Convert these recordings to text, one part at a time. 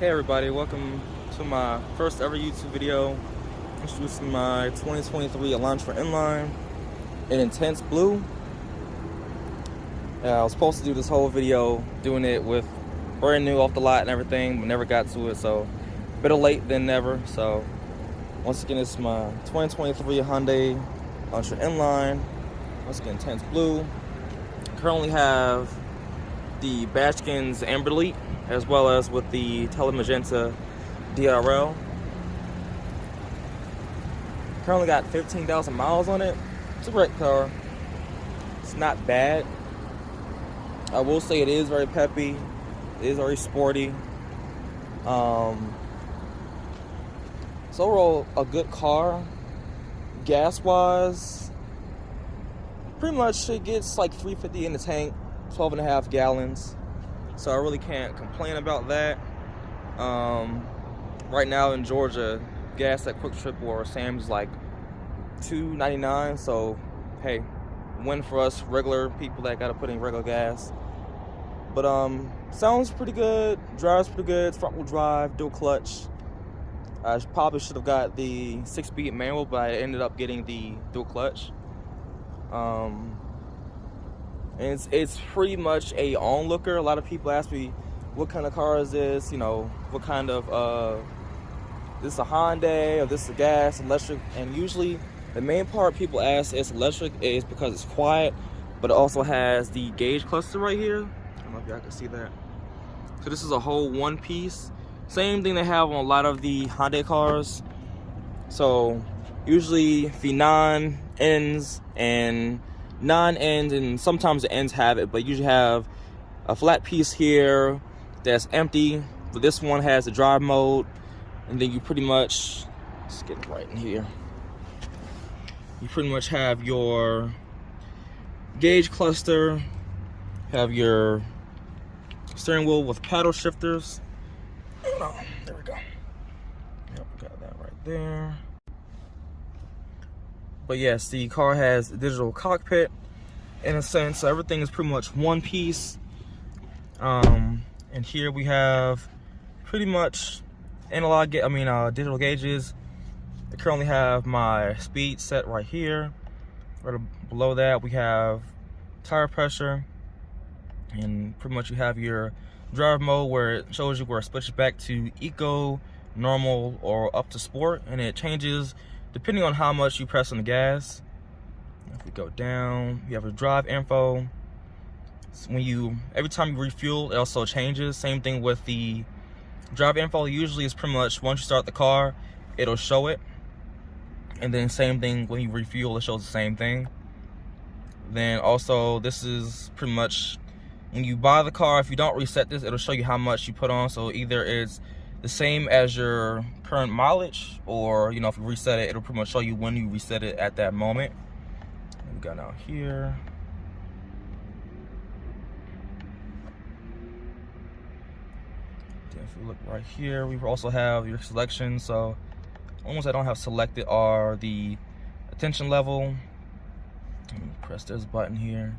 Hey everybody, welcome to my first ever YouTube video introducing my 2023 Elantra N-Line in intense blue. I was supposed to do this whole video doing it with brand new off the lot and everything, but never got to it, so better late than never. So once again, it's my 2023 Hyundai Elantra N-Line, once again intense blue. Currently have the Badgeskins Amber Elite, as well as with the Magenta DRL. Currently got 15,000 miles on it. It's a great car. It's not bad. I will say it is very peppy. It is very sporty. It's overall a good car. Gas-wise, pretty much it gets like 350 in the tank, 12.5 gallons. So I really can't complain about that. Right now in Georgia, gas at Quick Trip or Sam's like $2.99. So hey, win for us regular people that gotta put in regular gas. But sounds pretty good, drives pretty good. It's front wheel drive, dual clutch. I probably should have got the 6-speed manual, but I ended up getting the dual clutch. And it's pretty much a onlooker. A lot of people ask me, what kind of car is this? You know, what kind of, this a Hyundai or this a gas, electric? And usually the main part people ask is electric is because it's quiet, but it also has the gauge cluster right here. I don't know if y'all can see that. So this is a whole one piece. Same thing they have on a lot of the Hyundai cars. So usually the non-ends and sometimes the ends have it, but you usually have a flat piece here that's empty. But this one has the drive mode, and then you pretty much, let's get it right in here. You pretty much have your gauge cluster, have your steering wheel with paddle shifters. Oh, there we go. Yep, got that right there. But yes, the car has a digital cockpit in a sense, so everything is pretty much one piece. And here we have pretty much digital gauges. I currently have my speed set right here. Right below that, we have tire pressure, and pretty much you have your drive mode where it shows you where it switches back to eco, normal, or up to sport, and it changes depending on how much you press on the gas. If we go down, you have a drive info. So every time you refuel, it also changes. Same thing with the drive info. Usually it's pretty much once you start the car, it'll show it. And then same thing when you refuel, it shows the same thing. Then also, this is pretty much when you buy the car, if you don't reset this, it'll show you how much you put on. So either it's the same as your current mileage, or if you reset it, it'll pretty much show you when you reset it at that moment. And we got out here. Then if we look right here, we also have your selection. So ones I don't have selected are the attention level. Let me press this button here.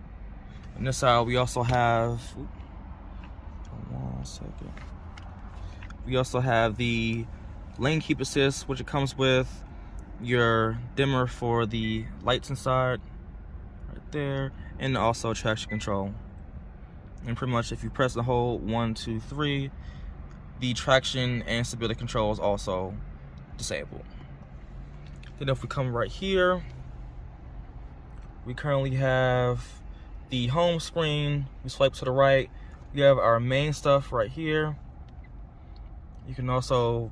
On this side, we also have, one second. We also have the lane keep assist, which it comes with your dimmer for the lights inside, right there, and also traction control. And pretty much if you press the whole 1, 2, 3, the traction and stability control is also disabled. Then if we come right here, we currently have the home screen. We swipe to the right, we have our main stuff right here. You can also,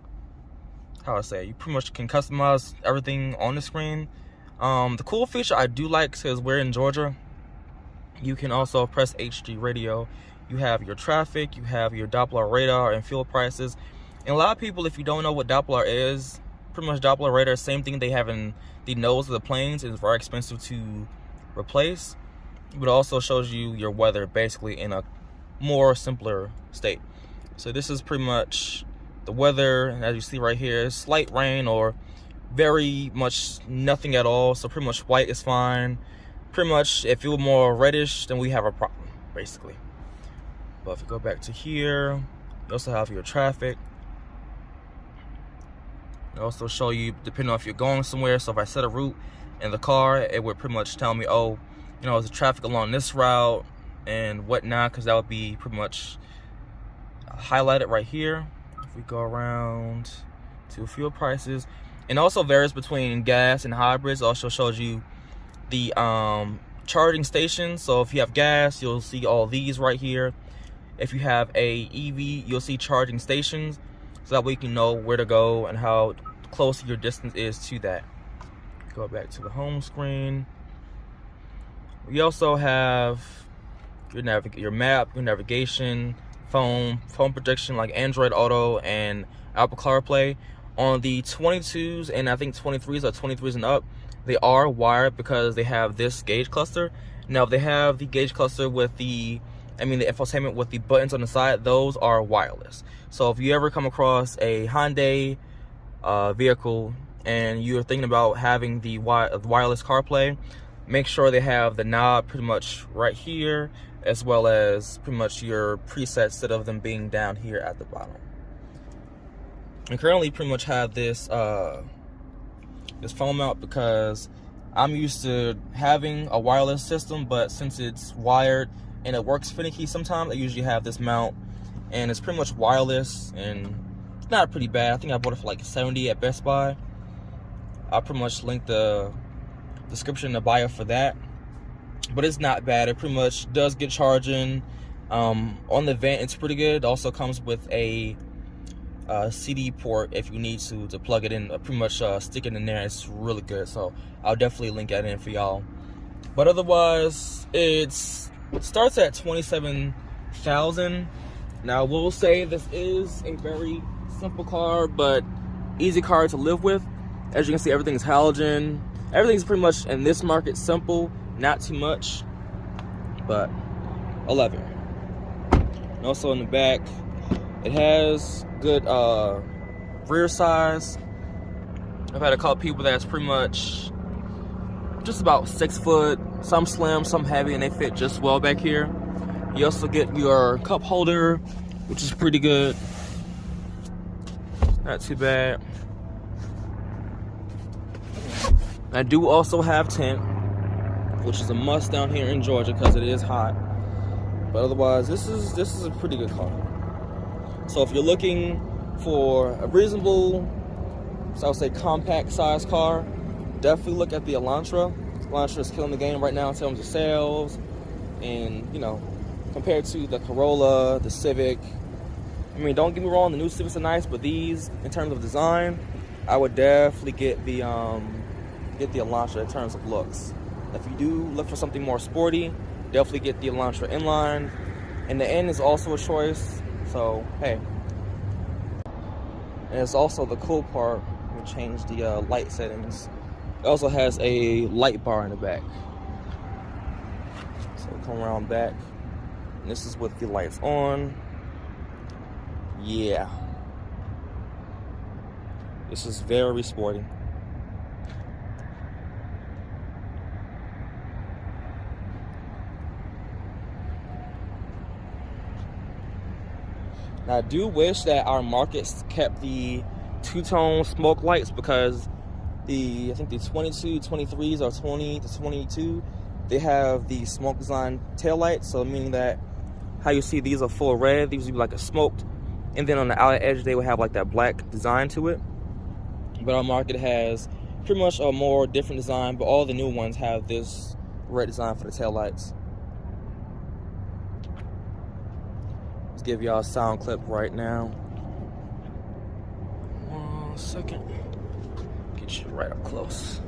you pretty much can customize everything on the screen. The cool feature I do like, because we're in Georgia, you can also press HD radio. You have your traffic, you have your Doppler radar and fuel prices. And a lot of people, if you don't know what Doppler is, pretty much Doppler radar, same thing they have in the nose of the planes, is very expensive to replace. But it also shows you your weather basically in a more simpler state. So this is pretty much the weather, and as you see right here, slight rain or very much nothing at all. So pretty much white is fine. Pretty much if it were more reddish, then we have a problem basically. But if you go back to here, you also have your traffic, It also show you depending on if you're going somewhere. So if I set a route in the car, it would pretty much tell me, oh, you know, there's traffic along this route and whatnot, because that would be pretty much highlighted right here. If we go around to fuel prices, and also varies between gas and hybrids. It also shows you the charging stations. So if you have gas, you'll see all these right here. If you have a EV, you'll see charging stations, so that way you can know where to go and how close your distance is to that. Go back to the home screen. We also have your map, your navigation, phone protection like Android Auto and Apple CarPlay. On the 22s and I think 23s or 23s and up, they are wired because they have this gauge cluster. Now they have the gauge cluster with the infotainment with the buttons on the side. Those are wireless. So if you ever come across a Hyundai vehicle and you're thinking about having the wireless CarPlay, make sure they have the knob pretty much right here, as well as pretty much your presets instead of them being down here at the bottom. And currently pretty much have this this phone mount because I'm used to having a wireless system, but since it's wired and it works finicky sometimes, I usually have this mount, and it's pretty much wireless and it's not pretty bad. I think I bought it for like $70 at Best Buy. I'll pretty much link the description in the bio for that, but it's not bad. It pretty much does get charging. On the vent, it's pretty good. It also comes with a CD port if you need to plug it in, pretty much stick it in there. It's really good, so I'll definitely link that in for y'all. But otherwise, it starts at $27,000. Now, we'll say this is a very simple car, but easy car to live with. As you can see, everything is halogen. Everything's pretty much in this market simple, not too much, but I love it. And also in the back, it has good rear size. I've had a couple people that's pretty much just about 6 foot, some slim, some heavy, and they fit just well back here. You also get your cup holder, which is pretty good. Not too bad. I do also have tint, which is a must down here in Georgia because it is hot. But otherwise, this is a pretty good car. So if you're looking for a reasonable, so I would say compact size car, definitely look at the Elantra. Elantra is killing the game right now in terms of sales, and you know, compared to the Corolla, the Civic. I mean, don't get me wrong, the new Civics are nice, but these, in terms of design, I would definitely get the Elantra in terms of looks. If you do look for something more sporty, definitely get the Elantra N-Line. And the N is also a choice, so hey. And it's also the cool part, we change the light settings. It also has a light bar in the back. So come around back, and this is with the lights on. Yeah. This is very sporty. Now, I do wish that our markets kept the two-tone smoke lights, because I think the 22, 23s or 20 to 22, they have the smoke design tail lights. So meaning that how you see these are full red, these would be like a smoked, and then on the outer edge they would have like that black design to it. But our market has pretty much a more different design, but all the new ones have this red design for the tail lights. Let's give y'all a sound clip right now. 1 second. Get you right up close.